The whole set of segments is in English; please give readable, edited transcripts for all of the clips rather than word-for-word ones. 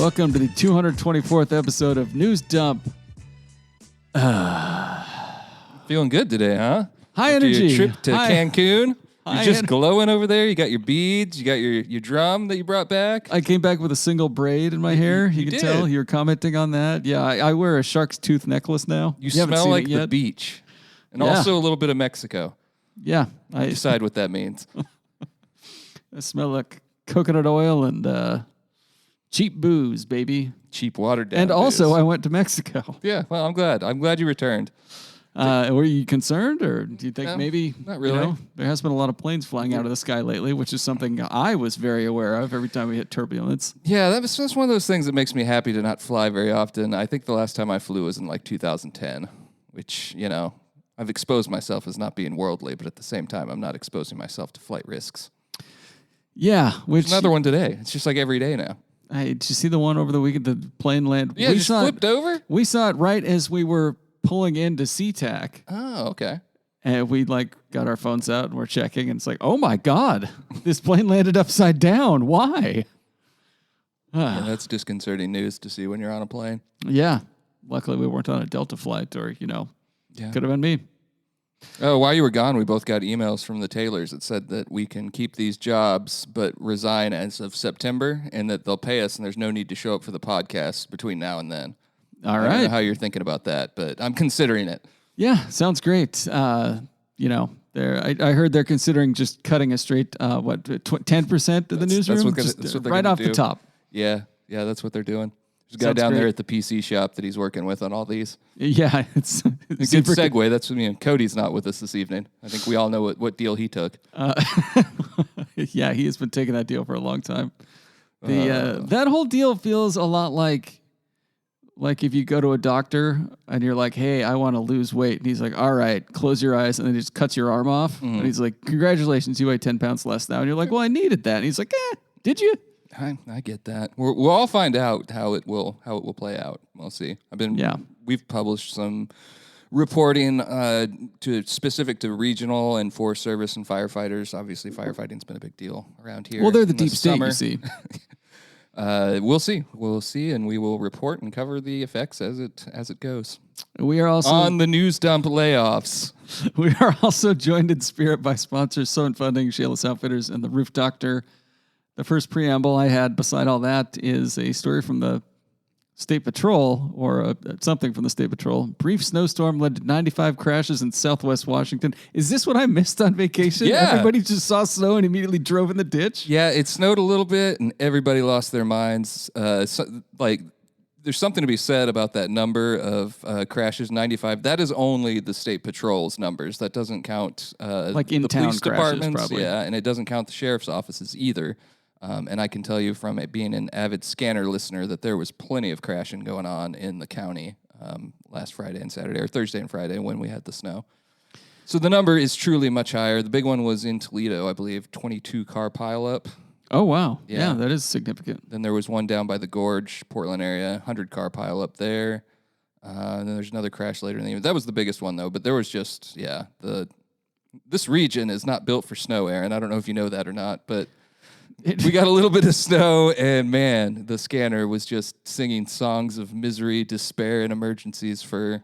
Welcome to the 224th episode of News Dump. Feeling good today, huh? High After energy. Your trip to Cancun. You're just High glowing over there. You got your beads. You got your drum that you brought back. I came back with a single braid in my hair. You can did. tell. You were commenting on that. Yeah, I wear a shark's tooth necklace now. You haven't smell seen like it the yet? beach. And Yeah. also a little bit of Mexico. Yeah. I Decide what that means. smell like coconut oil and cheap booze, baby. Cheap watered down. And also, booze. I went to Mexico. Yeah, well, I'm glad. I'm glad you returned. Were you concerned, or do you think No, maybe not really. there has been a lot of planes flying out of the sky lately, which is something I was very aware of every time we hit turbulence. Yeah, that's one of those things that makes me happy to not fly very often. I think the last time I flew was in like 2010, which, I've exposed myself as not being worldly, but at the same time, I'm not exposing myself to flight risks. Yeah, which There's another one today. It's just like every day now. Hey, did you see the one over the weekend? The plane land. Yeah, just flipped over? We saw it right as we were pulling into SeaTac, Oh, okay. and we got our phones out and we're checking, and it's like, oh my god, this plane landed upside down. Why? Yeah, that's disconcerting news to see when you're on a plane. Yeah. Luckily, we weren't on a Delta flight, or could have been me. Oh, while you were gone, we both got emails from the Taylors that said that we can keep these jobs but resign as of September, and that they'll pay us, and there's no need to show up for the podcast between now and then. All I don't know right. how you're thinking about that, but I'm considering it. Yeah, sounds great. I heard they're considering just cutting a straight 10% of the newsroom, that's what they're right gonna off the do. top. Yeah, that's what they're doing. There's a guy Sounds down there great. at the PC shop that he's working with on all these. Yeah, it's A good super segue. That's Cody's not with us this evening. I think we all know what deal he took. Yeah, he has been taking that deal for a long time. That whole deal feels a lot like if you go to a doctor and you're like, hey, I want to lose weight. And he's like, all right, close your eyes. And then he just cuts your arm off. Mm-hmm. And he's like, congratulations, you weigh 10 pounds less now. And you're like, well, I needed that. And he's like, did you? I get that. We'll all find out how it will play out. We'll see. We've published some reporting specific to regional and Forest Service and firefighters. Obviously, firefighting's been a big deal around here. Well, they're the in deep state, summer. you see. We'll see, and we will report and cover the effects as it goes. We are also On the News Dump layoffs. We are also joined in spirit by sponsors Sowen Funding, Shalis Outfitters, and the Roof Doctor. The first preamble I had beside all that is a story from the State Patrol, or something from the State Patrol. Brief snowstorm led to 95 crashes in Southwest Washington. Is this what I missed on vacation? Yeah. Everybody just saw snow and immediately drove in the ditch? Yeah, it snowed a little bit, and everybody lost their minds. There's something to be said about that number of crashes, 95. That is only the State Patrol's numbers. That doesn't count Like in the town police crashes, departments. probably. Yeah, and it doesn't count the sheriff's offices either. And I can tell you from it being an avid scanner listener that there was plenty of crashing going on in the county last Friday and Saturday, or Thursday and Friday when we had the snow. So the number is truly much higher. The big one was in Toledo, I believe, 22 car pileup. Oh, wow. Yeah. Yeah, that is significant. Then there was one down by the Gorge, Portland area, 100 car pileup there. And then there's another crash later in the evening. That was the biggest one, though. But there was just, this region is not built for snow, Aaron. I don't know if you know that or not, but we got a little bit of snow, and man, the scanner was just singing songs of misery, despair, and emergencies for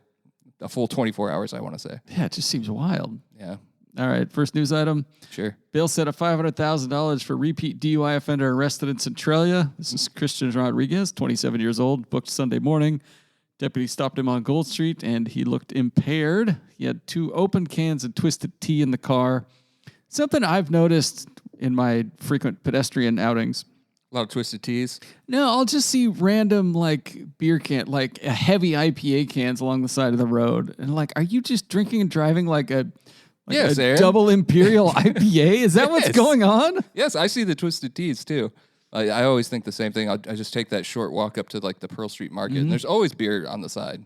a full 24 hours, I want to say. Yeah, it just seems wild. Yeah, All right, first news item. sure. Bill set a $500,000 for repeat DUI offender arrested in Centralia. This is Christian Rodriguez, 27 years old, booked Sunday morning. Deputy stopped him on Gold Street, and he looked impaired. He had 2 open cans of Twisted Tea in the car. Something I've noticed in my frequent pedestrian outings. A lot of Twisted Teas. No, I'll just see random beer can, heavy IPA cans along the side of the road. And are you just drinking and driving Yes, a Aaron. double imperial IPA? Is that what's Yes. going on? Yes, I see the Twisted Teas, too. I always think the same thing. I just take that short walk up to, the Pearl Street Market, and there's always beer on the side,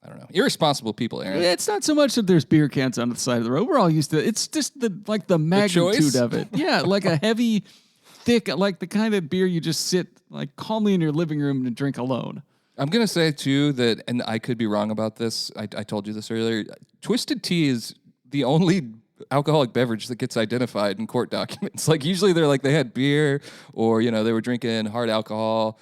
I don't know. Irresponsible people, Aaron. It's not so much that there's beer cans on the side of the road. We're all used to it. It's just the magnitude choice? of it. Yeah, like a heavy, thick, the kind of beer you just sit calmly in your living room and drink alone. I'm going to say, too, that, and I could be wrong about this. I told you this earlier. Twisted Tea is the only alcoholic beverage that gets identified in court documents. Usually they're they had beer or, they were drinking hard alcohol.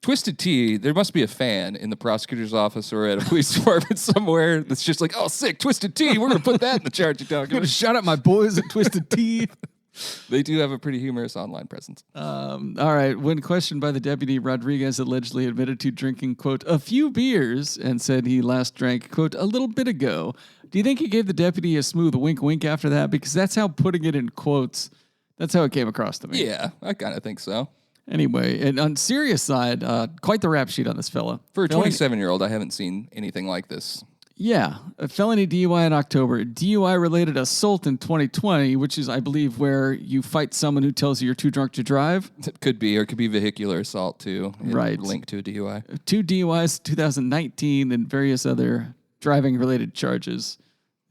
Twisted Tea, there must be a fan in the prosecutor's office or at a police department somewhere that's just like, oh, sick, Twisted Tea. We're going to put that in the charge you're talking about. Shout out my boys at Twisted Tea. They do have a pretty humorous online presence. All right. When questioned by the deputy, Rodriguez allegedly admitted to drinking, quote, a few beers and said he last drank, quote, a little bit ago. Do you think he gave the deputy a smooth wink after that? Because that's how putting it in quotes, that's how it came across to me. Yeah, I kind of think so. Anyway, and on serious side, quite the rap sheet on this fella. For a 27-year-old, I haven't seen anything like this. Yeah, a felony DUI in October, DUI-related assault in 2020, which is, I believe, where you fight someone who tells you you're too drunk to drive. It could be, or it could be vehicular assault, too. Right. Linked to a DUI. 2 DUIs, 2019, and various other driving-related charges.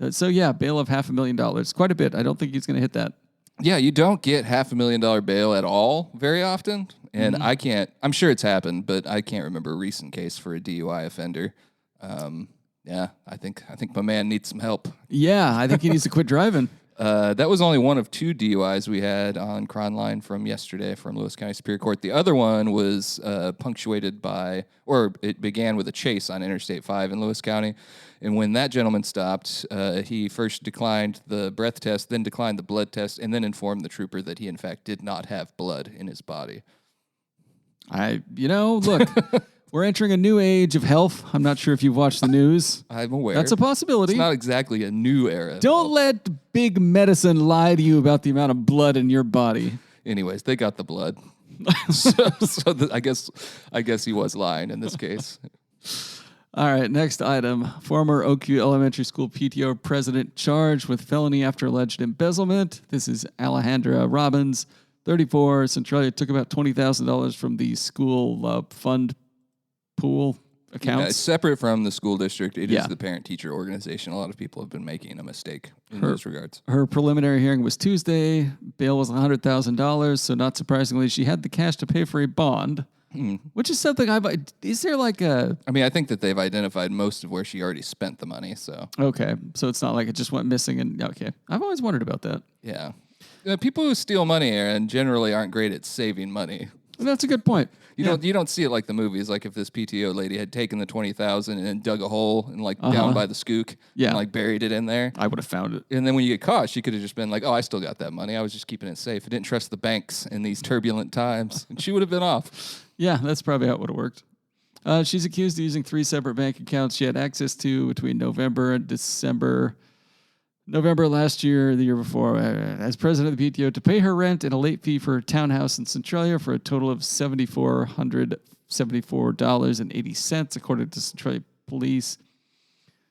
So, yeah, bail of $500,000. Quite a bit. I don't think he's going to hit that. Yeah, you don't get $500,000 bail at all very often. And I'm sure it's happened, but I can't remember a recent case for a DUI offender. Yeah, I think my man needs some help. Yeah, I think he needs to quit driving. That was only one of 2 DUIs we had on Cronline from yesterday from Lewis County Superior Court. The other one was punctuated by, or it began with a chase on Interstate 5 in Lewis County. And when that gentleman stopped, he first declined the breath test, then declined the blood test, and then informed the trooper that he, in fact, did not have blood in his body. Look, we're entering a new age of health. I'm not sure if you've watched the news. I'm aware. That's a possibility. It's not exactly a new era. Don't let big medicine lie to you about the amount of blood in your body. Anyways, they got the blood. I guess he was lying in this case. All right, next item. Former Oakview Elementary School PTO president charged with felony after alleged embezzlement. This is Alejandra Robbins, 34. Centralia took about $20,000 from the school fund pool accounts. Yeah, separate from the school district, it is the parent-teacher organization. A lot of people have been making a mistake in those regards. Her preliminary hearing was Tuesday. Bail was $100,000, so not surprisingly, she had the cash to pay for a bond. Which is something is there like a... I mean, I think that they've identified most of where she already spent the money, so... Okay, so it's not like it just went missing and... Okay, I've always wondered about that. Yeah. People who steal money, Aaron, generally aren't great at saving money. That's a good point. You don't see it like the movies, like if this PTO lady had taken the $20,000 and dug a hole and down by the skook and buried it in there. I would have found it. And then when you get caught, she could have just been like, oh, I still got that money. I was just keeping it safe. I didn't trust the banks in these turbulent times. And she would have been off. Yeah, that's probably how it would have worked. She's accused of using 3 separate bank accounts she had access to between November and December. November last year, the year before, as president of the PTO, to pay her rent and a late fee for her townhouse in Centralia for a total of $7,474.80, according to Centralia Police.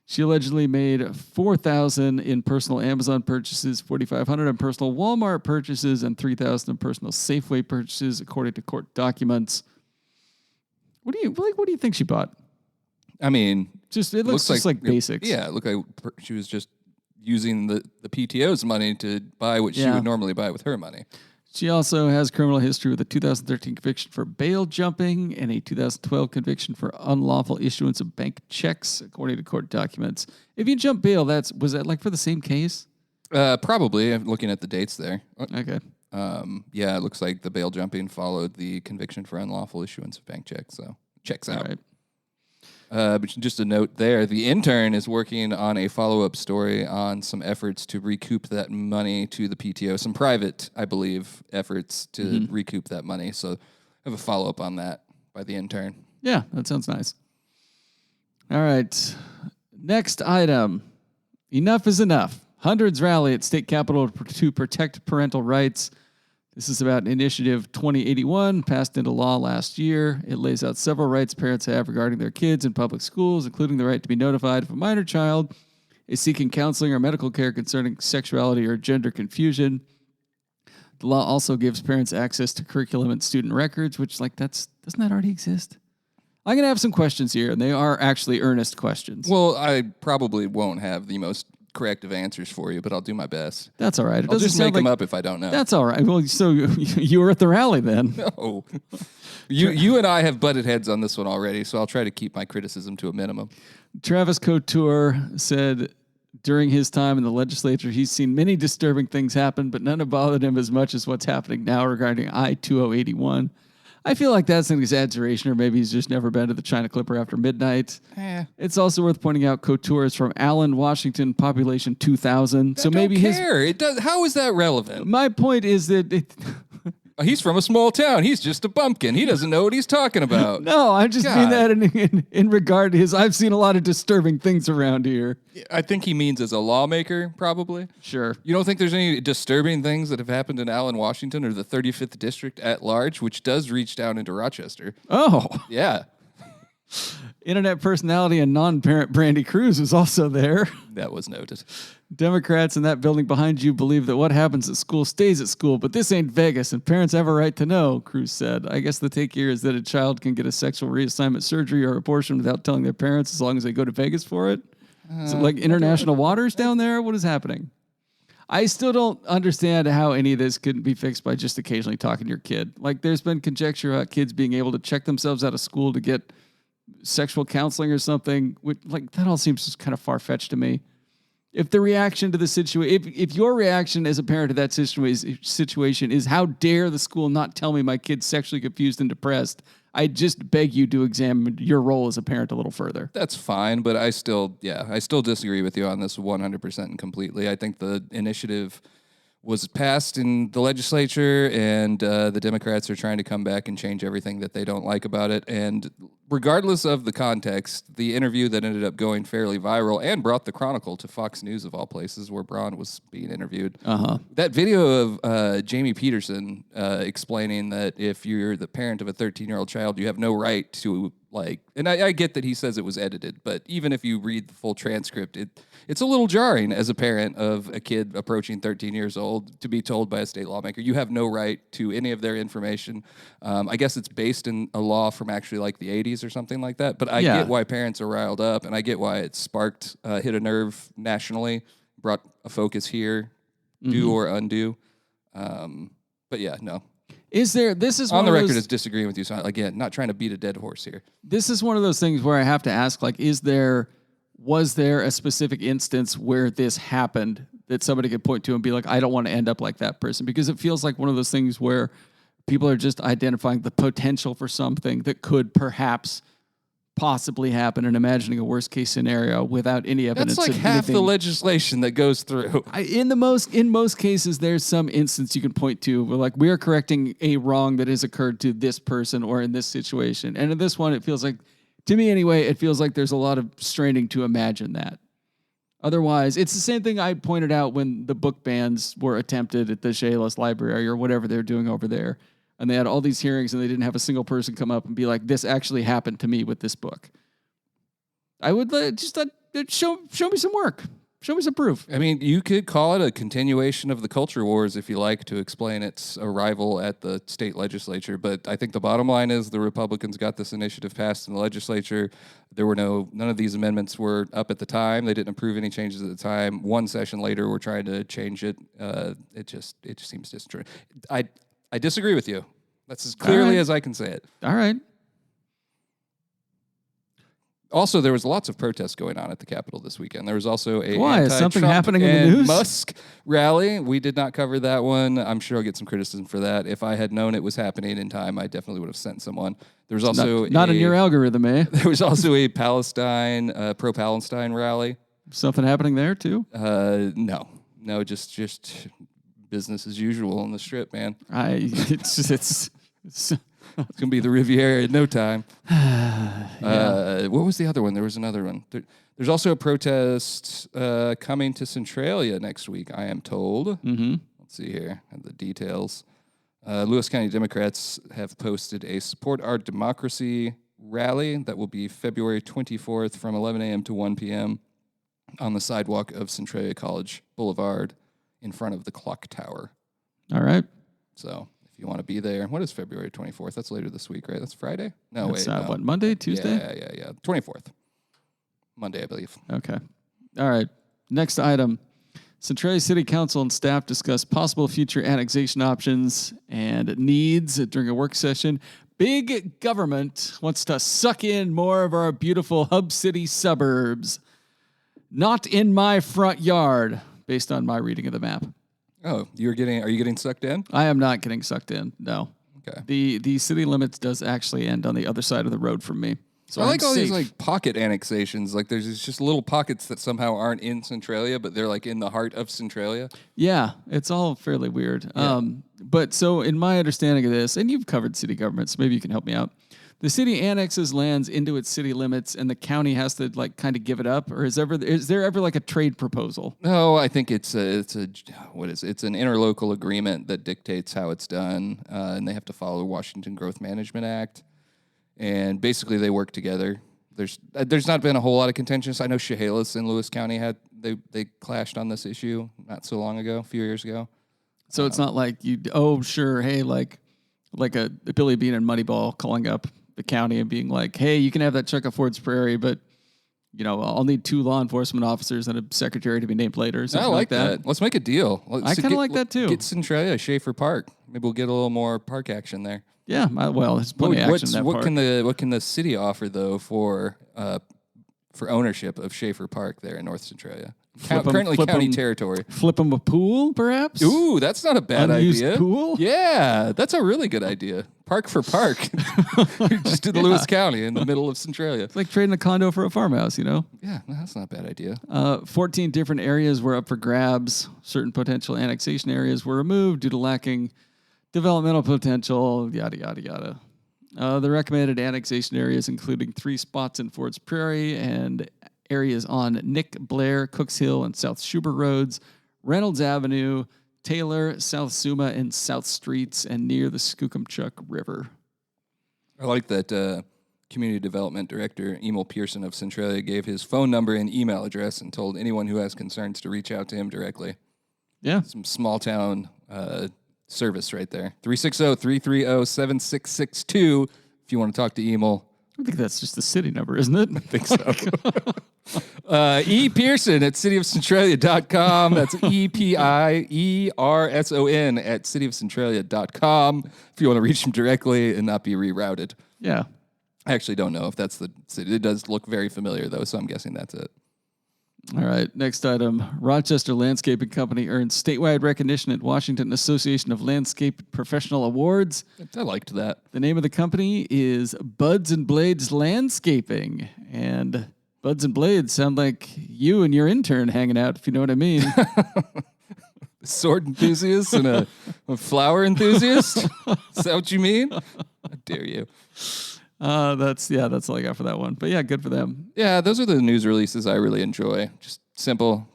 She allegedly made $4,000 in personal Amazon purchases, $4,500 in personal Walmart purchases, and $3,000 in personal Safeway purchases, according to court documents. What do you think she bought? I mean, it looks just like basics. Yeah, it looked like she was just using the PTO's money to buy what she would normally buy with her money. She also has criminal history with a 2013 conviction for bail jumping and a 2012 conviction for unlawful issuance of bank checks, according to court documents. If you jump bail, was that like for the same case? Probably. I'm looking at the dates there. Okay. Yeah, it looks like the bail jumping followed the conviction for unlawful issuance of bank checks. So checks out. All right. But just a note there, the intern is working on a follow-up story on some efforts to recoup that money to the PTO, some private, I believe, efforts to recoup that money. So I have a follow-up on that by the intern. Yeah, that sounds nice. All right. Next item. Enough is enough. Hundreds rally at state capitol to protect parental rights. This is about Initiative 2081, passed into law last year. It lays out several rights parents have regarding their kids in public schools, including the right to be notified if a minor child is seeking counseling or medical care concerning sexuality or gender confusion. The law also gives parents access to curriculum and student records, which, doesn't that already exist? I'm going to have some questions here, and they are actually earnest questions. Well, I probably won't have the most corrective answers for you, but I'll do my best. That's all right. I'll just make them up if I don't know. That's all right. Well, so you were at the rally then. No. You and I have butted heads on this one already, so I'll try to keep my criticism to a minimum. Travis Couture said during his time in the legislature, he's seen many disturbing things happen, but none have bothered him as much as what's happening now regarding I-2081. I feel like that's an exaggeration, or maybe he's just never been to the China Clipper after midnight. It's also worth pointing out Couture is from Allen, Washington, population 2,000. So maybe It does. How is that relevant? My point is that he's from a small town. He's just a bumpkin. He doesn't know what he's talking about. No, I just mean that in regard to his. I've seen a lot of disturbing things around here. I think he means as a lawmaker, probably. Sure. You don't think there's any disturbing things that have happened in Allen, Washington, or the 35th district at large, which does reach down into Rochester? Oh, yeah. Internet personality and non-parent Brandy Cruz was also there. That was noted. Democrats in that building behind you believe that what happens at school stays at school, but this ain't Vegas, and parents have a right to know, Cruz said. I guess the take here is that a child can get a sexual reassignment surgery or abortion without telling their parents as long as they go to Vegas for it. Is it like international waters down there? What is happening? I still don't understand how any of this couldn't be fixed by just occasionally talking to your kid. Like, there's been conjecture about kids being able to check themselves out of school to get sexual counseling or something. Like, that all seems kind of far-fetched to me. If the reaction to the situation, if your reaction as a parent to that situation is how dare the school not tell me my kid's sexually confused and depressed, I just beg you to examine your role as a parent a little further. That's fine, but I still disagree with you on this 100% and completely. I think the initiative was passed in the legislature, and the Democrats are trying to come back and change everything that they don't like about it. And regardless of the context, the interview that ended up going fairly viral and brought the Chronicle to Fox News, of all places, where Braun was being interviewed. That video of Jamie Peterson explaining that if you're the parent of a 13-year-old child, you have no right to, like, and I get that he says it was edited, but even if you read the full transcript, it's a little jarring as a parent of a kid approaching 13 years old to be told by a state lawmaker, you have no right to any of their information. I guess it's based in a law from actually like the 80s or something like that, but I get why parents are riled up, and I get why it sparked, hit a nerve nationally, brought a focus here, do or undo. But yeah, no. This is on the record as disagreeing with you. So again, not trying to beat a dead horse here. This is one of those things where I have to ask, like, was there a specific instance where this happened that somebody could point to and be like, I don't want to end up like that person? Because it feels like one of those things where people are just identifying the potential for something that could perhaps possibly happen and imagining a worst case scenario without any evidence. That's like half the legislation that goes through. In most cases, there's some instance you can point to where, like, we are correcting a wrong that has occurred to this person or in this situation. And in this one, it feels like, to me anyway, it feels like there's a lot of straining to imagine that. Otherwise, it's the same thing I pointed out when the book bans were attempted at the Shayless Library or whatever they're doing over there. And they had all these hearings and they didn't have a single person come up and be like, this actually happened to me with this book. I would just show me some work. Show me some proof. I mean, you could call it a continuation of the culture wars if you like to explain its arrival at the state legislature. But I think the bottom line is the Republicans got this initiative passed in the legislature. There were none of these amendments were up at the time. They didn't approve any changes at the time. One session later, we're trying to change it. It just seems disjointed. I disagree with you. That's as clearly as I can say it. All right. Also, there was lots of protests going on at the Capitol this weekend. There was also a Is something happening in the news? Musk rally. We did not cover that one. I'm sure I'll get some criticism for that. If I had known it was happening in time, I definitely would have sent someone. There was also not in your algorithm, eh? There was also a pro-Palestine rally. Something happening there too? No, just business as usual on the Strip, man. It's going to be the Riviera in no time. What was the other one? There was another one. There's also a protest coming to Centralia next week, I am told. Mm-hmm. Let's see here. I have the details. Lewis County Democrats have posted a Support Our Democracy rally that will be February 24th from 11 a.m. to 1 p.m. on the sidewalk of Centralia College Boulevard in front of the clock tower. All right. So you want to be there. What is February 24th? That's later this week, right? That's Friday? That's what, Monday, Tuesday? Yeah. 24th. Monday, I believe. Okay. All right. Next item. Centralia City Council and staff discuss possible future annexation options and needs during a work session. Big government wants to suck in more of our beautiful hub city suburbs. Not in my front yard, based on my reading of the map. Oh, are you getting sucked in? I am not getting sucked in, no. Okay. The city limits does actually end on the other side of the road from me. So I like I'm all these safe. like pocket annexations. Like there's just little pockets that somehow aren't in Centralia, but they're like in the heart of Centralia. Yeah, it's all fairly weird. Yeah. But so in my understanding of this, and you've covered city government, so maybe you can help me out. The city annexes lands into its city limits, and the county has to like kind of give it up. Or is there ever like a trade proposal? No, I think it's an interlocal agreement that dictates how it's done, and they have to follow the Washington Growth Management Act. And basically, they work together. There's not been a whole lot of contention. I know Chehalis in Lewis County they clashed on this issue not so long ago, a few years ago. So it's not like hey, like a Billy Bean and Moneyball calling up the county and being like, hey, you can have that chunk of Ford's Prairie, but I'll need 2 law enforcement officers and a secretary to be named later. I like that. Let's make a deal. I kind of like that too. Get Centralia, Schaefer Park. Maybe we'll get a little more park action there. Yeah, well, there's plenty of action in that what park. What can the city offer though for ownership of Schaefer Park there in North Centralia? Currently county territory. Flip them a pool, perhaps? Ooh, that's not a bad Unused idea. pool? Yeah, that's a really good idea. Park for park. Just in Lewis County in the middle of Centralia. It's like trading a condo for a farmhouse, Yeah, no, that's not a bad idea. 14 different areas were up for grabs. Certain potential annexation areas were removed due to lacking developmental potential, yada, yada, yada. The recommended annexation areas including 3 spots in Ford's Prairie and areas on Nick Blair, Cooks Hill, and South Schubert Roads, Reynolds Avenue, Taylor, South Suma, and South Streets, and near the Skookumchuck River. I like that Community Development Director Emil Pearson of Centralia gave his phone number and email address and told anyone who has concerns to reach out to him directly. Yeah. Some small town service right there. 360-330-7662 if you want to talk to Emil. I think that's just the city number, isn't it? I think so. E. Pearson at cityofcentralia.com. That's EPIERSON at cityofcentralia.com if you want to reach him directly and not be rerouted. Yeah. I actually don't know if that's the city. It does look very familiar, though, so I'm guessing that's it. All right, next item. Rochester Landscaping Company earned statewide recognition at Washington Association of Landscape Professional Awards. I liked that. The name of the company is Buds and Blades Landscaping. And Buds and Blades sound like you and your intern hanging out, if you know what I mean. Sword enthusiast and a flower enthusiast? Is that what you mean? How dare you? That's all I got for that one. But yeah, good for them. Yeah, those are the news releases I really enjoy. Just simple,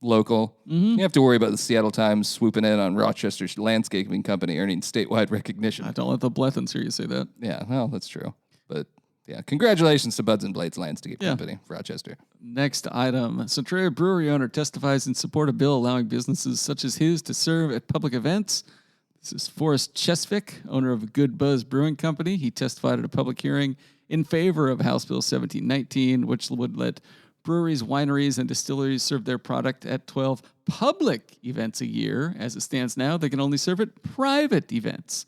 local. You don't have to worry about the Seattle Times swooping in on Rochester's landscaping company earning statewide recognition. Don't let the Blethans hear you say that. Yeah, well, that's true. But yeah, congratulations to Buds and Blades Landscape Company, Rochester. Next item. Centralia Brewery owner testifies in support of bill allowing businesses such as his to serve at public events. This is Forrest Chesvick, owner of Good Buzz Brewing Company. He testified at a public hearing in favor of House Bill 1719, which would let breweries, wineries, and distilleries serve their product at 12 public events a year. As it stands now, they can only serve at private events.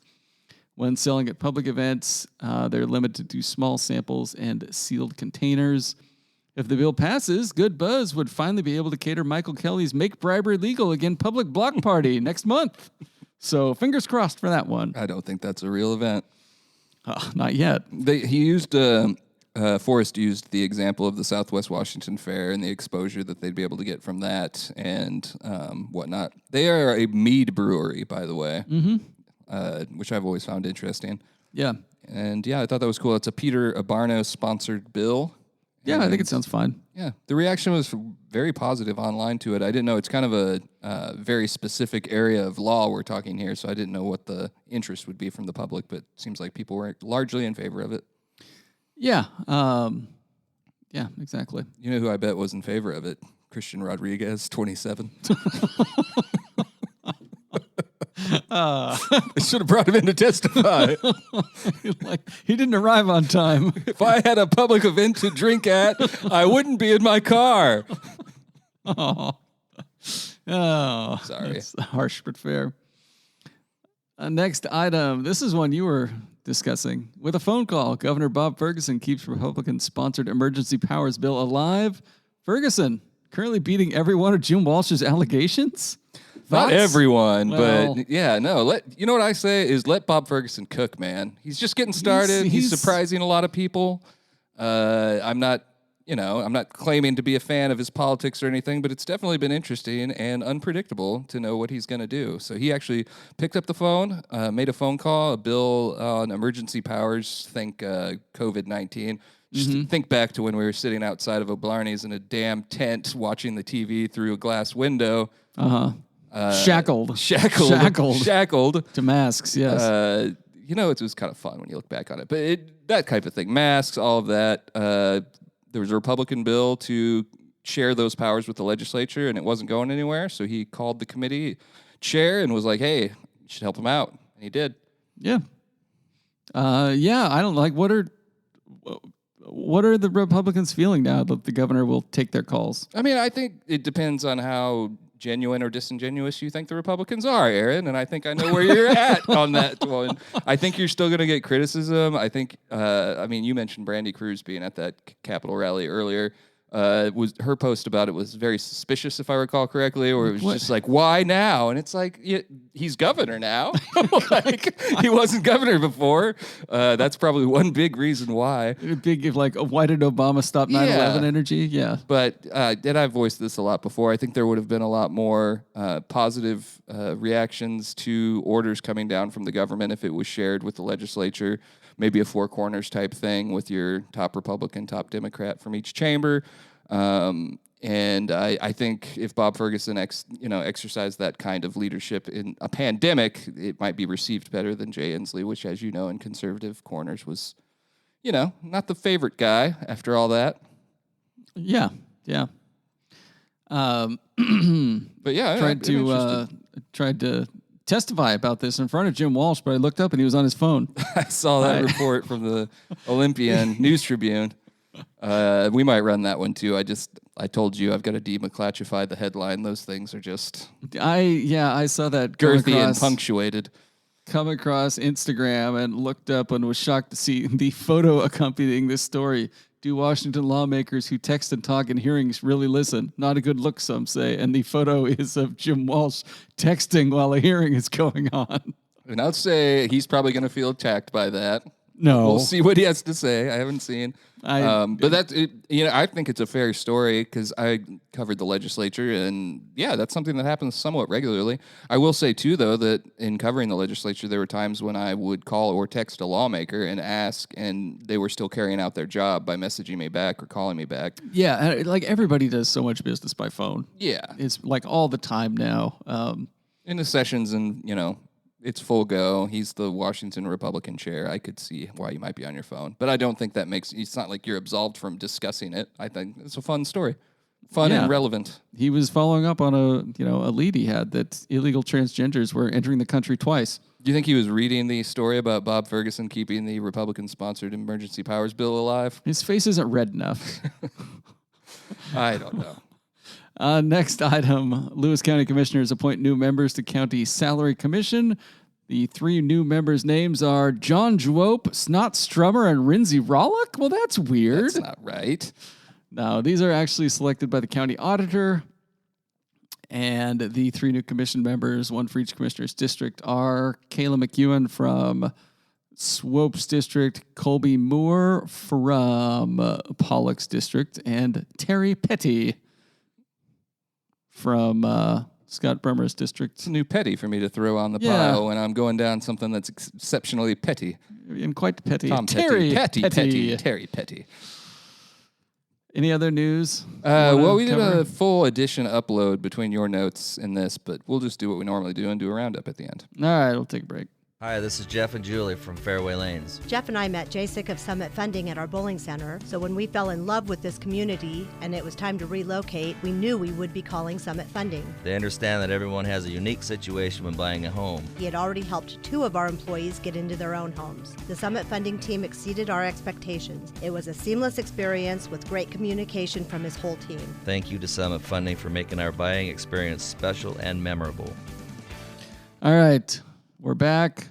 When selling at public events, they're limited to small samples and sealed containers. If the bill passes, Good Buzz would finally be able to cater Michael Kelly's Make Bribery Legal Again public block party next month. So fingers crossed for that one. I don't think that's a real event. Not yet. Forrest used the example of the Southwest Washington Fair and the exposure that they'd be able to get from that and whatnot. They are a mead brewery, by the way, which I've always found interesting. Yeah. And yeah, I thought that was cool. It's a Peter Abarno-sponsored bill. Yeah, I think it sounds fine. Yeah, the reaction was very positive online to it. I didn't know it's kind of a very specific area of law we're talking here, so I didn't know what the interest would be from the public, but it seems like people were largely in favor of it. Yeah. Yeah, exactly. You know who I bet was in favor of it? Christian Rodriguez, 27. I should have brought him in to testify. He didn't arrive on time. If I had a public event to drink at, I wouldn't be in my car. Oh, Sorry. That's harsh but fair. Next item. This is one you were discussing. With a phone call, Governor Bob Ferguson keeps Republican-sponsored emergency powers bill alive. Ferguson currently beating every one of Jim Walsh's allegations. Not Thoughts? everyone, Well- but yeah, no. You know what I say is let Bob Ferguson cook, man. He's just getting started. He's surprising a lot of people. I'm not claiming to be a fan of his politics or anything, but it's definitely been interesting and unpredictable to know what he's going to do. So he actually picked up the phone, made a phone call, a bill on emergency powers, think COVID-19. Just think back to when we were sitting outside of O'Blarney's in a damn tent watching the TV through a glass window. Shackled to masks. Yes. It was kind of fun when you look back on it. But that type of thing, masks, all of that. There was a Republican bill to share those powers with the legislature, and it wasn't going anywhere. So he called the committee chair and was like, "Hey, you should help him out," and he did. Yeah. I don't like. What are the Republicans feeling now that the governor will take their calls? I mean, I think it depends on how genuine or disingenuous you think the Republicans are, Aaron, and I think I know where you're at on that one. I think you're still going to get criticism. I think, you mentioned Brandy Cruz being at that Capitol rally earlier. Was her post about it was very suspicious, if I recall correctly, or it was just like, why now? And it's like, he's governor now. Like, he wasn't governor before. That's probably one big reason why. Why did Obama stop 9/11 energy? Yeah. But and I've voiced this a lot before. I think there would have been a lot more positive reactions to orders coming down from the government if it was shared with the legislature. Maybe a four corners type thing with your top Republican, top Democrat from each chamber. And I think if Bob Ferguson exercised that kind of leadership in a pandemic, it might be received better than Jay Inslee, which, as you know, in conservative corners was, not the favorite guy after all that. Yeah. But yeah, tried to testify about this in front of Jim Walsh, but I looked up and he was on his phone. I saw that report from the Olympian News Tribune. We might run that one too. I told you I've got to demaclassify the headline. Those things are just I saw that girthy and punctuated. Come across Instagram and looked up and was shocked to see the photo accompanying this story. Do Washington lawmakers who text and talk in hearings really listen? Not a good look, some say. And the photo is of Jim Walsh texting while a hearing is going on. And I'd say he's probably going to feel attacked by that. No. We'll see what he has to say. I haven't seen. But that's it. I think it's a fair story because I covered the legislature, and that's something that happens somewhat regularly. I will say too, though, that in covering the legislature, there were times when I would call or text a lawmaker and ask, and they were still carrying out their job by messaging me back or calling me back. Yeah, like everybody does so much business by phone. Yeah, it's like all the time now. In the sessions, and it's full go. He's the Washington Republican chair. I could see why you might be on your phone, but I don't think that it's not like you're absolved from discussing it. I think it's a fun story, and relevant. He was following up on a lead he had that illegal transgenders were entering the country twice. Do you think he was reading the story about Bob Ferguson keeping the Republican-sponsored emergency powers bill alive? His face isn't red enough. I don't know. Next item, Lewis County Commissioners appoint new members to County Salary Commission. The three new members' names are John Jwope, Snot Strummer, and Rinzy Rollick. Well, that's weird. That's not right. No, these are actually selected by the county auditor. And the three new commission members, one for each commissioner's district, are Kayla McEwen from Swope's district, Colby Moore from Pollock's district, and Terry Petty from Scott Brummer's district. It's a new petty for me to throw on the pile when I'm going down something that's exceptionally petty. And quite petty. Tom Terry Petty. Terry Petty. Any other news? We did a full edition upload between your notes and this, but we'll just do what we normally do and do a roundup at the end. All right, we'll take a break. Hi, this is Jeff and Julie from Fairway Lanes. Jeff and I met JSIC of Summit Funding at our bowling center, so when we fell in love with this community and it was time to relocate, we knew we would be calling Summit Funding. They understand that everyone has a unique situation when buying a home. He had already helped 2 of our employees get into their own homes. The Summit Funding team exceeded our expectations. It was a seamless experience with great communication from his whole team. Thank you to Summit Funding for making our buying experience special and memorable. All right, we're back.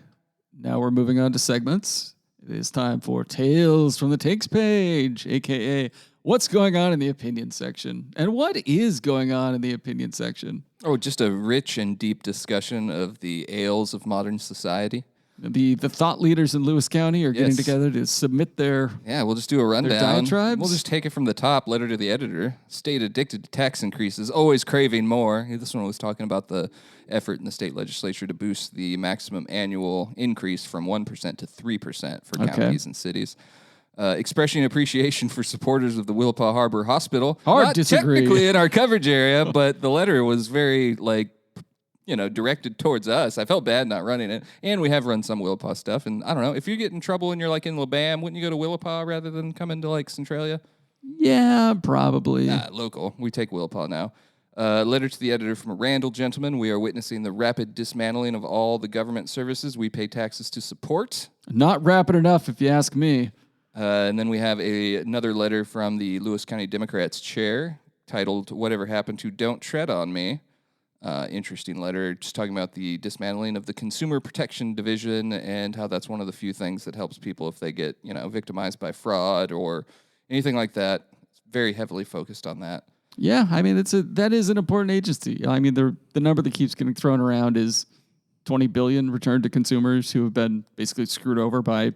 Now we're moving on to segments. It is time for Tales from the Takes page, a.k.a. What's going on in the opinion section? And what is going on in the opinion section? Oh, just a rich and deep discussion of the ails of modern society. The thought leaders in Lewis County are getting together to submit their we'll just do a rundown. diatribes? We'll just take it from the top. Letter to the editor. State addicted to tax increases, always craving more. This one was talking about the effort in the state legislature to boost the maximum annual increase from 1% to 3% for counties and cities. Expressing appreciation for supporters of the Willapa Harbor Hospital. Not disagree. Technically in our coverage area, but the letter was very, directed towards us. I felt bad not running it. And we have run some Willapa stuff. And I don't know, if you get in trouble and you're in Labam, wouldn't you go to Willapa rather than come into Centralia? Yeah, probably. Nah, local. We take Willapa now. Letter to the editor from a Randall gentleman. We are witnessing the rapid dismantling of all the government services we pay taxes to support. Not rapid enough, if you ask me. And then we have another letter from the Lewis County Democrats chair titled, Whatever Happened to Don't Tread on Me. Interesting letter, just talking about the dismantling of the Consumer Protection Division and how that's one of the few things that helps people if they get, victimized by fraud or anything like that. It's very heavily focused on that. Yeah, I mean, that is an important agency. I mean, the number that keeps getting thrown around is $20 billion returned to consumers who have been basically screwed over by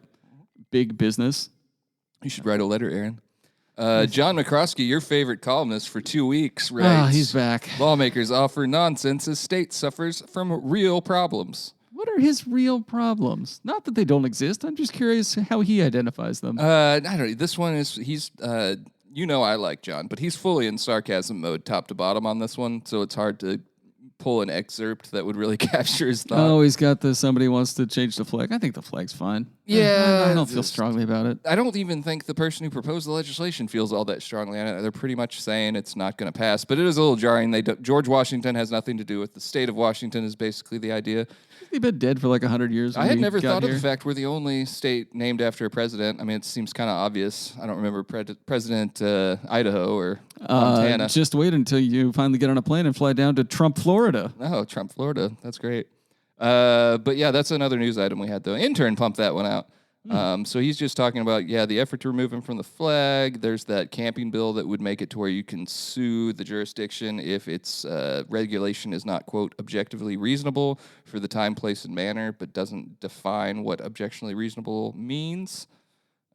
big business. You should write a letter, Aaron. John McCroskey, your favorite columnist for 2 weeks, writes, he's back. Lawmakers offer nonsense as state suffers from real problems. What are his real problems? Not that they don't exist. I'm just curious how he identifies them. I don't know. This one he's I like John, but he's fully in sarcasm mode top to bottom on this one, so it's hard to pull an excerpt that would really capture his thought. Oh, he's got somebody wants to change the flag. I think the flag's fine. Yeah. I don't feel strongly about it. I don't even think the person who proposed the legislation feels all that strongly on it. They're pretty much saying it's not going to pass, but it is a little jarring. George Washington has nothing to do with the state of Washington is basically the idea. He's been dead for 100 years. I had never thought of the fact we're the only state named after a president. I mean, it seems kind of obvious. I don't remember President Idaho or Montana. Just wait until you finally get on a plane and fly down to Trump, Florida. Oh, Trump, Florida. That's great. But yeah, that's another news item we had, though. Intern pumped that one out. So he's just talking about, the effort to remove him from the flag. There's that camping bill that would make it to where you can sue the jurisdiction if its regulation is not, quote, objectively reasonable for the time, place, and manner, but doesn't define what objectively reasonable means.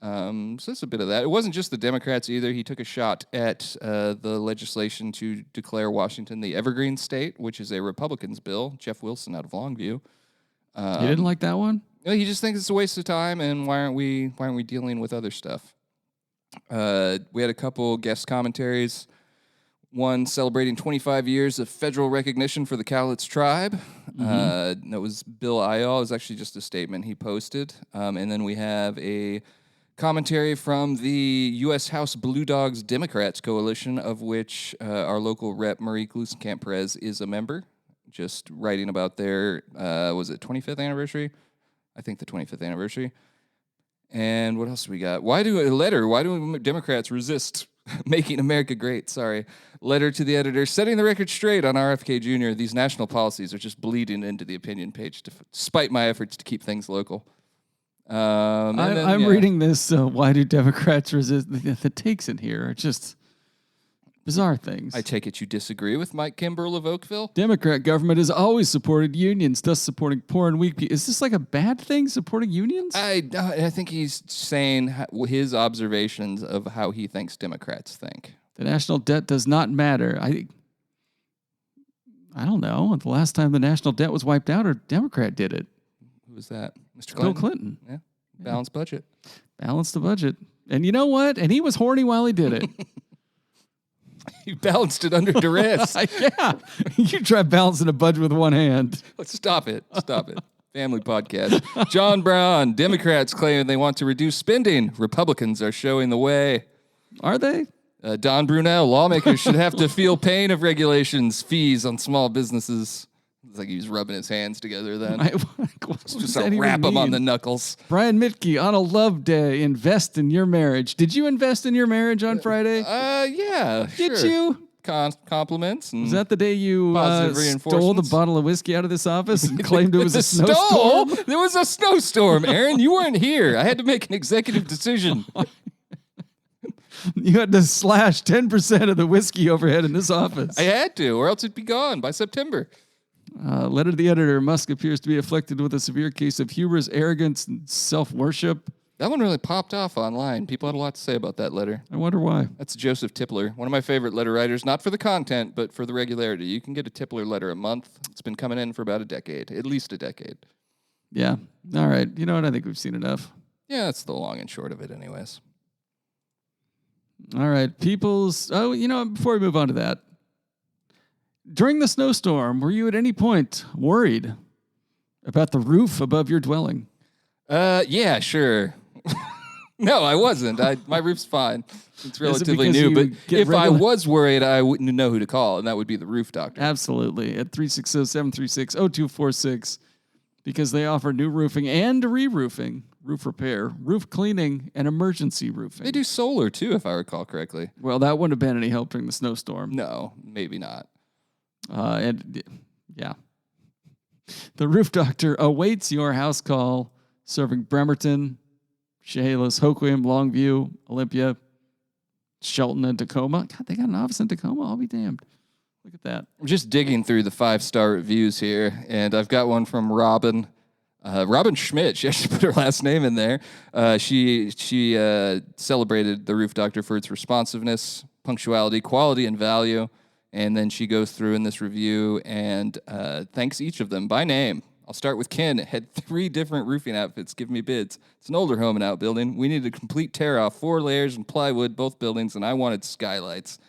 So that's a bit of that. It wasn't just the Democrats either. He took a shot at the legislation to declare Washington the Evergreen State, which is a Republican's bill. Jeff Wilson out of Longview. You didn't like that one? He just thinks it's a waste of time, and why aren't we dealing with other stuff? We had a couple guest commentaries. One celebrating 25 years of federal recognition for the Cowlitz tribe. That was Bill Ayal. It was actually just a statement he posted. And then we have a commentary from the U.S. House Blue Dogs Democrats coalition, of which our local rep, Marie Glusenkamp-Perez, is a member. Just writing about their, 25th anniversary? I think the 25th anniversary. And what else we got? Why do Democrats resist making America great? Sorry. Letter to the editor, setting the record straight on RFK Jr. These national policies are just bleeding into the opinion page despite my efforts to keep things local. I'm reading this. Why do Democrats resist? The takes in here are just bizarre things. I take it you disagree with Mike Kimbrell of Oakville? Democrat government has always supported unions, thus supporting poor and weak people. Is this a bad thing, supporting unions? I think he's saying his observations of how he thinks Democrats think. The national debt does not matter. I don't know. The last time the national debt was wiped out, a Democrat did it. Who was that? Mr. Bill Clinton. Yeah. Balanced budget. Balanced the budget. And you know what? And he was horny while he did it. He balanced it under duress. Yeah. You try balancing a budget with one hand. Let's stop it. Family podcast. John Brown. Democrats claim they want to reduce spending. Republicans are showing the way. Are they? Don Brunel. Lawmakers should have to feel pain of regulations, fees on small businesses. It's like he was rubbing his hands together then. Just wrap him on the knuckles. Brian Mitke, on a love day, invest in your marriage. Did you invest in your marriage on Friday? Yeah, Did you? Compliments. And was that the day you stole the bottle of whiskey out of this office and claimed it was a snowstorm? There was a snowstorm, Aaron. You weren't here. I had to make an executive decision. You had to slash 10% of the whiskey overhead in this office. I had to, or else it'd be gone by September. Letter to the editor. Musk appears to be afflicted with a severe case of hubris, arrogance, and self-worship. That one really popped off online. People had a lot to say about that letter. I wonder why. That's Joseph Tippler, one of my favorite letter writers, not for the content, but for the regularity. You can get a Tippler letter a month. It's been coming in for about a decade, at least a decade. Yeah. All right. You know what? I think we've seen enough. Yeah, that's the long and short of it anyways. All right. Before we move on to that, during the snowstorm, were you at any point worried about the roof above your dwelling? Yeah, sure. No, I wasn't. My roof's fine. It's relatively because new. you But get if I regular- was worried, I wouldn't know who to call, and that would be the roof doctor. Absolutely. At 360-736-0246, because they offer new roofing and re-roofing, roof repair, roof cleaning, and emergency roofing. They do solar, too, if I recall correctly. Well, that wouldn't have been any help during the snowstorm. No, maybe not. Yeah. The roof doctor awaits your house call, serving Bremerton, Chehalis, Hoquiam, Longview, Olympia, Shelton, and Tacoma. God, they got an office in Tacoma? I'll be damned. Look at that. I'm just digging through the 5-star reviews here, and I've got one from Robin. Robin Schmidt. She actually put her last name in there. She celebrated the roof doctor for its responsiveness, punctuality, quality, and value. And then she goes through in this review and thanks each of them by name. I'll start with Ken. Had 3 different roofing outfits give me bids. It's an older home and outbuilding. We needed a complete tear-off, 4 layers and plywood, both buildings, and I wanted skylights.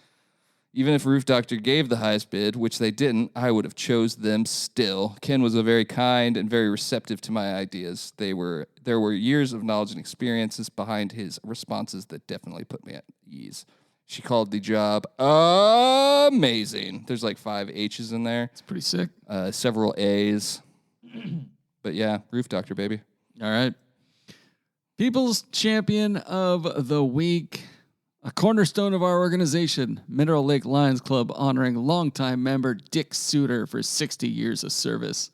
Even if Roof Doctor gave the highest bid, which they didn't, I would have chose them still. Ken was a very kind and very receptive to my ideas. There were years of knowledge and experiences behind his responses that definitely put me at ease. She called the job amazing. There's like 5 H's in there. It's pretty sick. Several A's. But yeah, Roof Doctor, baby. All right. People's Champion of the Week. A cornerstone of our organization, Mineral Lake Lions Club, honoring longtime member Dick Suter for 60 years of service.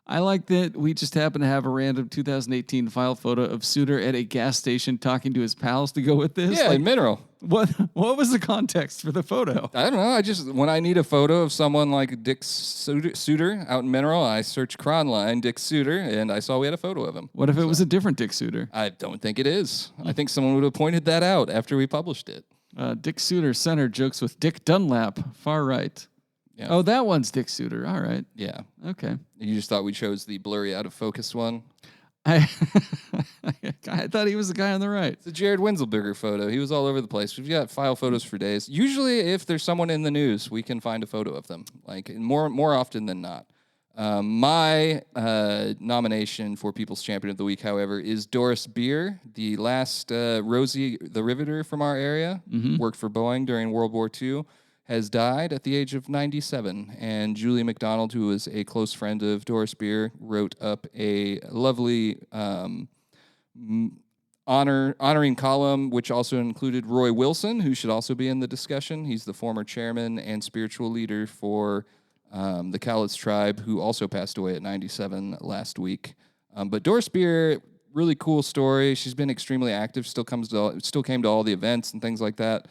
I like that we just happen to have a random 2018 file photo of Suter at a gas station talking to his pals to go with this. Yeah, like Mineral. What was the context for the photo? I don't know. When I need a photo of someone like Dick Suter out in Mineral, I search Cronline, Dick Suter, and I saw we had a photo of him. What if it was a different Dick Suter? I don't think it is. I think someone would have pointed that out after we published it. Dick Suter Center jokes with Dick Dunlap, far right. Yeah. Oh, that one's Dick Suter. All right. Yeah. Okay. You just thought we chose the blurry out of focus one? I thought he was the guy on the right. It's a Jared Winzelberger photo. He was all over the place. We've got file photos for days. Usually, if there's someone in the news, we can find a photo of them. Like more often than not. My nomination for People's Champion of the Week, however, is Doris Beer, the last Rosie the Riveter from our area. Worked for Boeing during World War II. Has died at the age of 97. And Julie McDonald, who was a close friend of Doris Beer, wrote up a lovely honoring column, which also included Roy Wilson, who should also be in the discussion. He's the former chairman and spiritual leader for the Cowlitz tribe, who also passed away at 97 last week. But Doris Beer, really cool story. She's been extremely active, still came to all the events and things like that.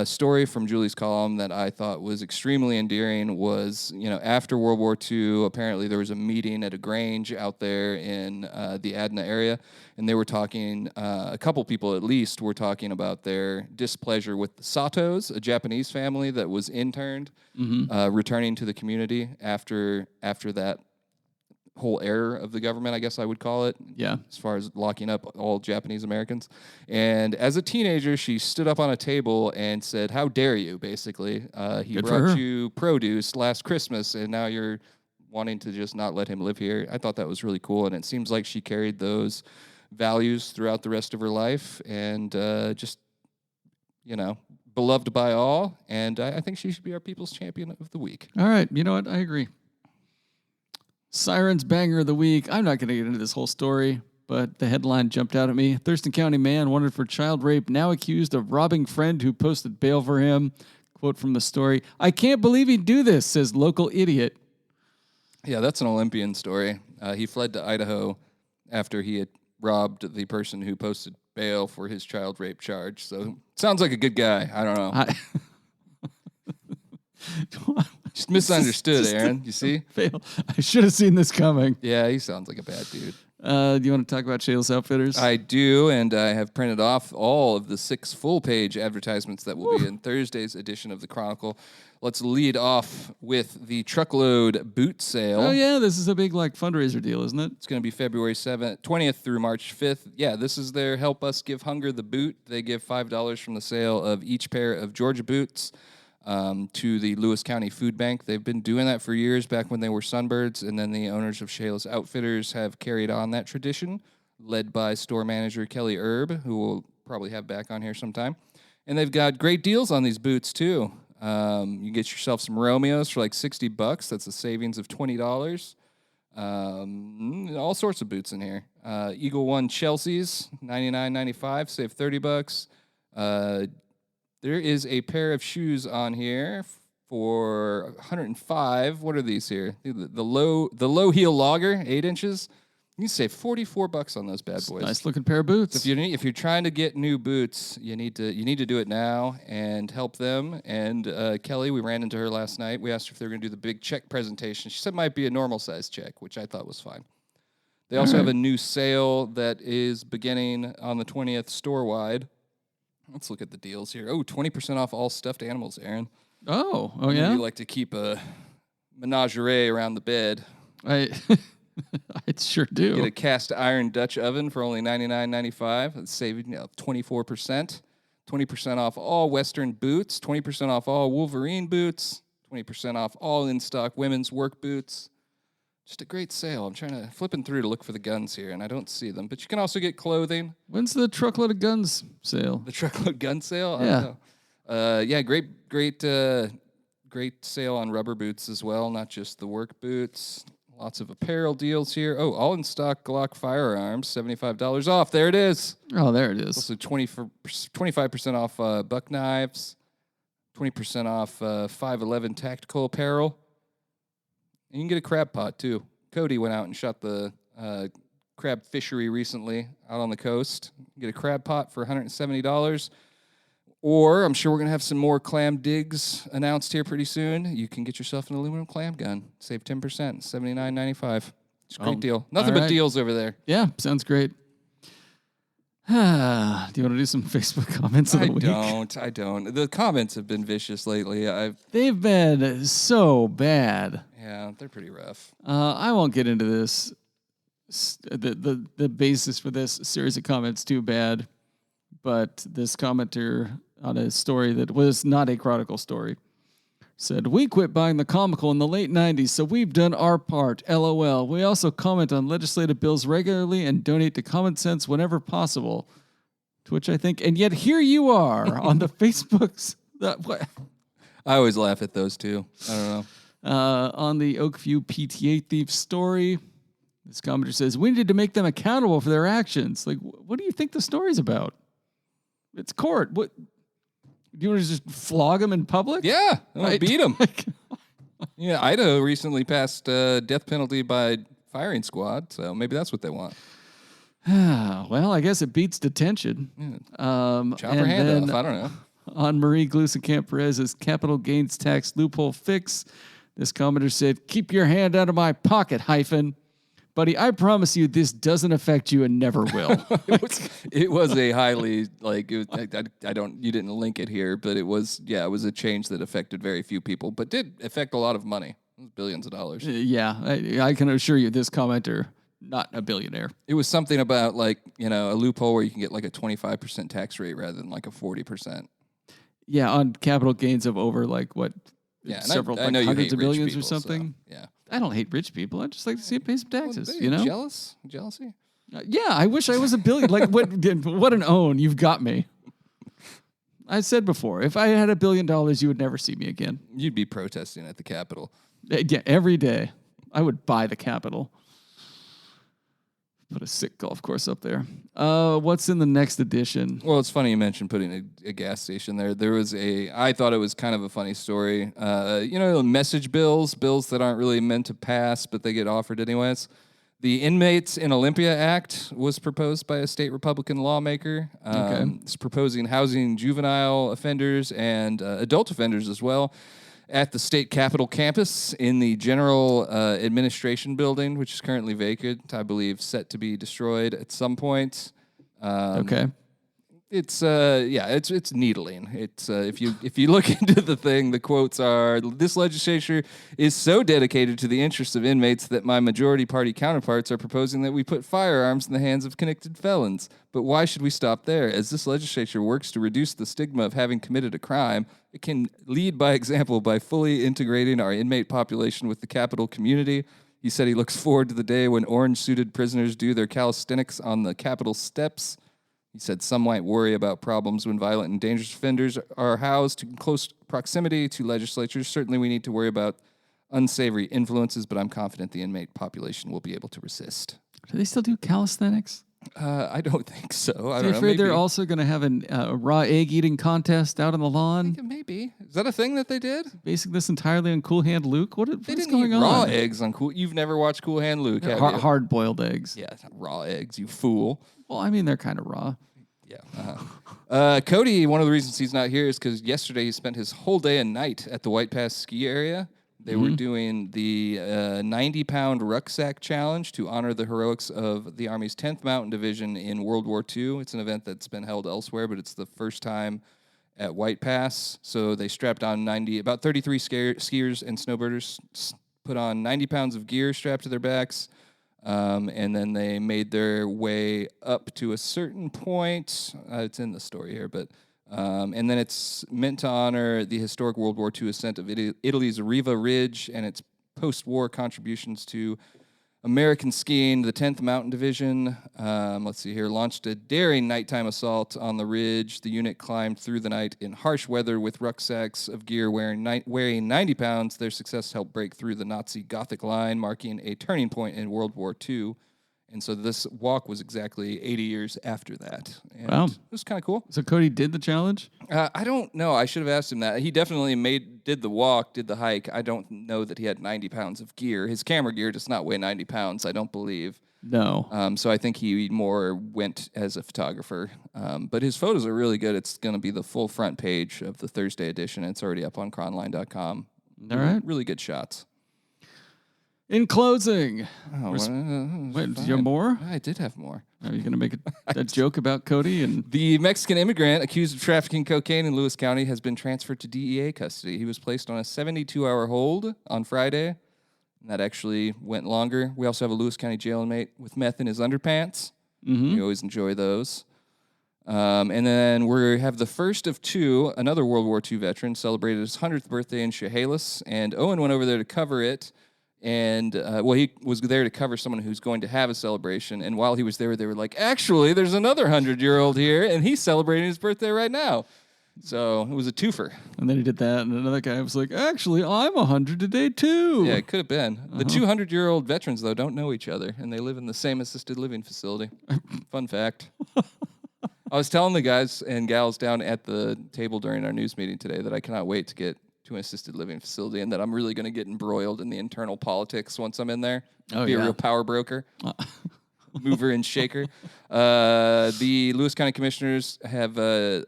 Story from Julie's column that I thought was extremely endearing was, after World War II, apparently there was a meeting at a grange out there in the Adna area, and they were talking, a couple people at least were talking about their displeasure with the Satos, a Japanese family that was interned, returning to the community after that whole error of the government, I guess I would call it. Yeah. As far as locking up all Japanese Americans. And as a teenager, she stood up on a table and said, "How dare you," basically. He Good for brought her. you produce last Christmas, and now you're wanting to just not let him live here. I thought that was really cool, and it seems like she carried those values throughout the rest of her life, and beloved by all. And I think she should be our People's Champion of the Week. All right. You know what? I agree. Sirens Banger of the Week. I'm not going to get into this whole story, but the headline jumped out at me. Thurston County man wanted for child rape, now accused of robbing friend who posted bail for him. Quote from the story, "I can't believe he'd do this," says local idiot. Yeah, that's an Olympian story. He fled to Idaho after he had robbed the person who posted bail for his child rape charge. So sounds like a good guy. I don't know. Just misunderstood, Aaron. You see? Fail. I should have seen this coming. Yeah, he sounds like a bad dude. Do you want to talk about Shayless Outfitters? I do, and I have printed off all of the 6 full-page advertisements that will be in Thursday's edition of the Chronicle. Let's lead off with the truckload boot sale. Oh, yeah, this is a big fundraiser deal, isn't it? It's going to be February 20th through March 5th. Yeah, this is their Help Us Give Hunger the Boot. They give $5 from the sale of each pair of Georgia boots to the Lewis County Food Bank. They've been doing that for years, back when they were Sunbirds, and then the owners of Shayless Outfitters have carried on that tradition, led by store manager Kelly Erb, who we'll probably have back on here sometime. And they've got great deals on these boots, too. You get yourself some Romeos for like $60. That's a savings of $20. All sorts of boots in here. Eagle One Chelsea's, $99.95, save $30. There is a pair of shoes on here for $105. What are these here? The low heel logger, 8 inches. You can save $44 on those bad boys. Nice looking pair of boots. So if you're trying to get new boots, you need to do it now and help them. And Kelly, we ran into her last night. We asked her if they were going to do the big check presentation. She said it might be a normal size check, which I thought was fine. They also have a new sale that is beginning on the 20th store-wide. Let's look at the deals here. Oh, 20% off all stuffed animals, Aaron. Oh, yeah? You like to keep a menagerie around the bed. I sure do. Get a cast iron Dutch oven for only $99.95. That's saving 24%. 20% off all Western boots. 20% off all Wolverine boots. 20% off all in-stock women's work boots. Just a great sale. I'm flipping through to look for the guns here, and I don't see them. But you can also get clothing. When's the truckload of guns sale? The truckload gun sale? Yeah. I don't know. Yeah, great sale on rubber boots as well, not just the work boots. Lots of apparel deals here. Oh, all in stock Glock firearms, $75 off. There it is. Oh, there it is. Also 25% off buck knives, 20% off 511 tactical apparel. And you can get a crab pot, too. Cody went out and shot the crab fishery recently out on the coast. You can get a crab pot for $170. Or I'm sure we're going to have some more clam digs announced here pretty soon. You can get yourself an aluminum clam gun. Save 10%, $79.95. It's a great deal. Nothing but deals over there. Yeah, sounds great. Do you want to do some Facebook comments of the week? I don't. The comments have been vicious lately. They've been so bad. Yeah, they're pretty rough. I won't get into this. The basis for this series of comments too bad, but this commenter on a story that was not a Chronicle story said, "We quit buying the comical in the late 90s, so we've done our part. LOL. We also comment on legislative bills regularly and donate to Common Sense whenever possible." To which I think, and yet here you are on the Facebooks. I always laugh at those too. I don't know. On the Oakview PTA thief story, this commenter says, "We need to make them accountable for their actions." Like, what do you think the story's about? It's court. What? Do you want to just flog them in public? Yeah, beat them. Yeah, Idaho recently passed death penalty by firing squad, so maybe that's what they want. Well, I guess it beats detention. Yeah. Chopper handoff, I don't know. On Marie Glusenkamp Perez's capital gains tax loophole fix, this commenter said, "Keep your hand out of my pocket, hyphen. Buddy, I promise you this doesn't affect you and never will." It was a highly, you didn't link it here, but it was a change that affected very few people, but did affect a lot of money. It was billions of dollars. Yeah, I can assure you this commenter, not a billionaire. It was something about a loophole where you can get like a 25% tax rate rather than like a 40%. Yeah, on capital gains of over several I know hundreds of billions people, or something. So, yeah. I don't hate rich people. I just like to see them pay some taxes. Jealousy? Yeah, I wish I was a billion. What an own. You've got me. I said before, if I had $1 billion, you would never see me again. You'd be protesting at the Capitol. Yeah, every day. I would buy the Capitol. Put a sick golf course up there. What's in the next edition? Well, it's funny you mentioned putting a gas station there. There was I thought it was kind of a funny story. Message bills that aren't really meant to pass, but they get offered anyways. The Inmates in Olympia Act was proposed by a state Republican lawmaker. It's proposing housing juvenile offenders and adult offenders as well at the state capitol campus in the general administration building, which is currently vacant, I believe, set to be destroyed at some point. It's it's needling. It's if you look into the thing, the quotes are, "This legislature is so dedicated to the interests of inmates that my majority party counterparts are proposing that we put firearms in the hands of convicted felons. But why should we stop there? As this legislature works to reduce the stigma of having committed a crime, it can lead by example by fully integrating our inmate population with the Capitol community." He said he looks forward to the day when orange-suited prisoners do their calisthenics on the Capitol steps. He said some might worry about problems when violent and dangerous offenders are housed in close proximity to legislatures. Certainly we need to worry about unsavory influences, but I'm confident the inmate population will be able to resist. Do they still do calisthenics? I don't think so. I Are don't you know. afraid Maybe. they're also going to have a raw egg eating contest out on the lawn? Maybe. Is that a thing that they did? Basing this entirely on Cool Hand Luke? What They is didn't going eat on? raw eggs on Cool. You've never watched Cool Hand Luke, have you? Hard-boiled eggs. Yeah, raw eggs, you fool. Well, I mean, they're kind of raw. Yeah. Cody, one of the reasons he's not here is because yesterday he spent his whole day and night at the White Pass ski area. They were doing the 90-pound rucksack challenge to honor the heroics of the Army's 10th Mountain Division in World War II. It's an event that's been held elsewhere, but it's the first time at White Pass. So they strapped on about 33 skiers and snowboarders put on 90 pounds of gear strapped to their backs. And then they made their way up to a certain point. It's in the story here, but and then it's meant to honor the historic World War II ascent of Italy's Riva Ridge and its post-war contributions to American skiing. The 10th Mountain Division, let's see here, launched a daring nighttime assault on the ridge. The unit climbed through the night in harsh weather with rucksacks of gear weighing 90 pounds. Their success helped break through the Nazi Gothic line, marking a turning point in World War II. And so this walk was exactly 80 years after that. And wow. It was kind of cool. So Cody did the challenge? I don't know. I should have asked him that. He definitely did the walk, did the hike. I don't know that he had 90 pounds of gear. His camera gear does not weigh 90 pounds, I don't believe. No. So I think he more went as a photographer. But his photos are really good. It's going to be the full front page of the Thursday edition. It's already up on chronline.com. All right. Really good shots. In closing, Wait, do you have more? I did have more. Are you going to make a joke about Cody? And The Mexican immigrant accused of trafficking cocaine in Lewis County has been transferred to DEA custody. He was placed on a 72-hour hold on Friday, and that actually went longer. We also have a Lewis County jail inmate with meth in his underpants. We always enjoy those. And then we have the first of two, another World War II veteran, celebrated his 100th birthday in Chehalis, and Owen went over there to cover it. And, he was there to cover someone who's going to have a celebration. And while he was there, they were like, actually, there's another 100-year-old here, and he's celebrating his birthday right now. So it was a twofer. then he did that, and another guy was like, actually, I'm 100 today, too. Yeah, it could have been. The 200-year-old veterans, though, don't know each other, and they live in the same assisted living facility. Fun fact. I was telling the guys and gals down at the table during our news meeting today that I cannot wait to get to an assisted living facility, and that I'm really going to get embroiled in the internal politics once I'm in there. Be a real power broker, mover and shaker. The Lewis County Commissioners have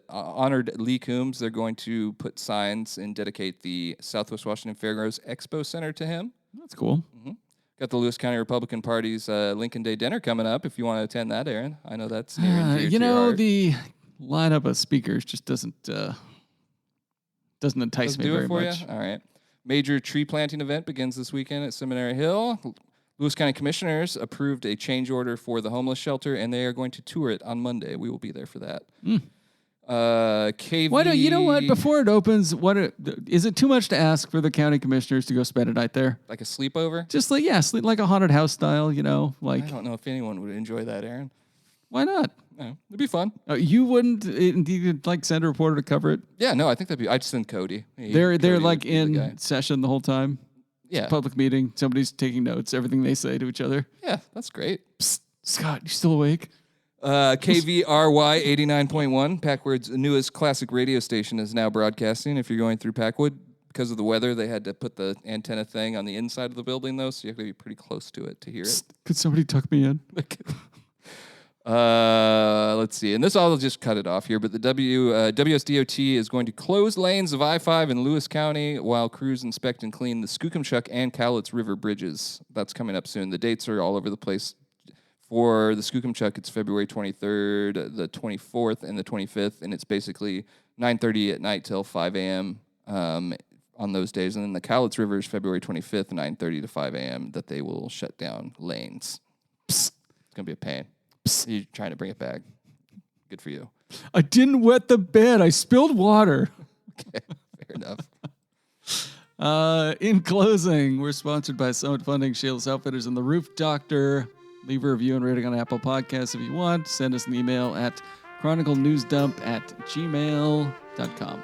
honored Lee Coombs. They're going to put signs and dedicate the Southwest Washington Fairgrounds Expo Center to him. That's cool. Got the Lewis County Republican Party's Lincoln Day dinner coming up. If you want to attend that, Aaron, I know that's near and dear to your heart. The lineup of speakers just doesn't entice me very much. You? All right. Major tree planting event begins this weekend at Seminary Hill. Lewis County Commissioners approved a change order for the homeless shelter, and they are going to tour it on Monday. We will be there for that. KV... Why don't you know what? Before it opens, is it too much to ask for the county commissioners to go spend a night there? Like a sleepover? Just sleep like a haunted house style, you know? I don't know if anyone would enjoy that, Aaron. Why not? No, it'd be fun. You wouldn't? You'd send a reporter to cover it? Yeah, no, I think that'd be... I'd send Cody. They're in session the whole time? Yeah. Public meeting. Somebody's taking notes. Everything they say to each other. Yeah, that's great. Psst, Scott, you still awake? KVRY 89.1, Packwood's newest classic radio station, is now broadcasting. If you're going through Packwood, because of the weather, they had to put the antenna thing on the inside of the building, though, so you have to be pretty close to it to hear it. Could somebody tuck me in? Let's see. And this, I'll just cut it off here, but the WSDOT is going to close lanes of I-5 in Lewis County while crews inspect and clean the Skookumchuck and Cowlitz River bridges. That's coming up soon. The dates are all over the place. For the Skookumchuck, it's February 23rd, the 24th, and the 25th, and it's basically 9:30 at night till 5 a.m. On those days. And then the Cowlitz River is February 25th, 9:30 to 5 a.m. that they will shut down lanes. Psst. It's going to be a pain. Psst. You're trying to bring it back. Good for you. I didn't wet the bed. I spilled water. Okay, fair enough. In closing, we're sponsored by Summit Funding, Shameless Outfitters, and The Roof Doctor. Leave a review and rating on Apple Podcasts if you want. Send us an email at chroniclenewsdump@gmail.com.